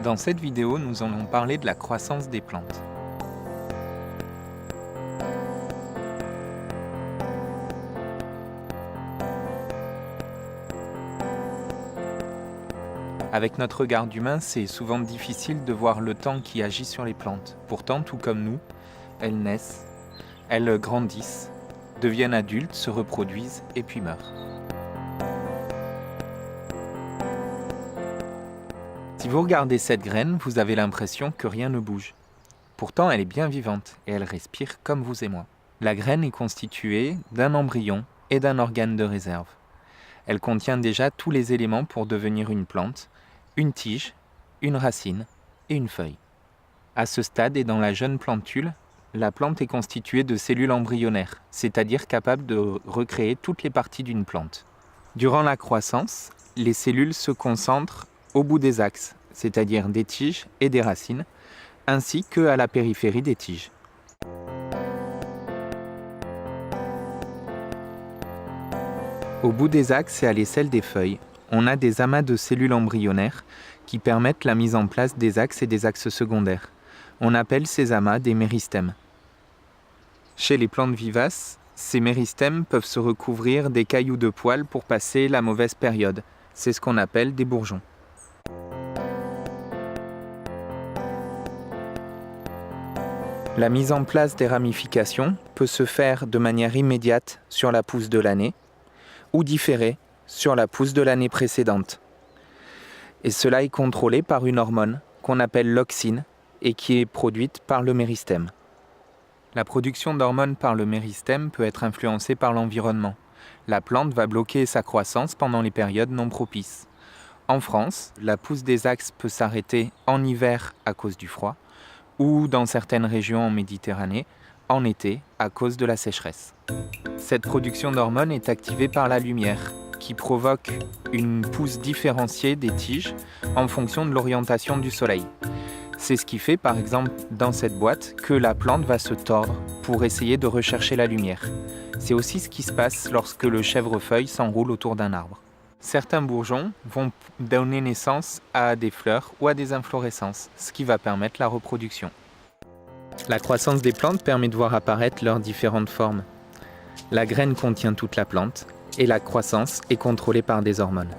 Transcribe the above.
Dans cette vidéo, nous allons parler de la croissance des plantes. Avec notre regard humain, c'est souvent difficile de voir le temps qui agit sur les plantes. Pourtant, tout comme nous, elles naissent, elles grandissent, deviennent adultes, se reproduisent et puis meurent. Si vous regardez cette graine, vous avez l'impression que rien ne bouge. Pourtant, elle est bien vivante et elle respire comme vous et moi. La graine est constituée d'un embryon et d'un organe de réserve. Elle contient déjà tous les éléments pour devenir une plante, une tige, une racine et une feuille. À ce stade et dans la jeune plantule, la plante est constituée de cellules embryonnaires, c'est-à-dire capables de recréer toutes les parties d'une plante. Durant la croissance, les cellules se concentrent au bout des axes, c'est-à-dire des tiges et des racines, ainsi qu'à la périphérie des tiges. Au bout des axes et à l'aisselle des feuilles, on a des amas de cellules embryonnaires qui permettent la mise en place des axes et des axes secondaires. On appelle ces amas des méristèmes. Chez les plantes vivaces, ces méristèmes peuvent se recouvrir des cailloux de poils pour passer la mauvaise période. C'est ce qu'on appelle des bourgeons. La mise en place des ramifications peut se faire de manière immédiate sur la pousse de l'année ou différée sur la pousse de l'année précédente. Et cela est contrôlé par une hormone qu'on appelle l'auxine et qui est produite par le méristème. La production d'hormones par le méristème peut être influencée par l'environnement. La plante va bloquer sa croissance pendant les périodes non propices. En France, la pousse des axes peut s'arrêter en hiver à cause du froid ou dans certaines régions en Méditerranée, en été à cause de la sécheresse. Cette production d'hormones est activée par la lumière, qui provoque une pousse différenciée des tiges en fonction de l'orientation du soleil. C'est ce qui fait, par exemple, dans cette boîte, que la plante va se tordre pour essayer de rechercher la lumière. C'est aussi ce qui se passe lorsque le chèvrefeuille s'enroule autour d'un arbre. Certains bourgeons vont donner naissance à des fleurs ou à des inflorescences, ce qui va permettre la reproduction. La croissance des plantes permet de voir apparaître leurs différentes formes. La graine contient toute la plante et la croissance est contrôlée par des hormones.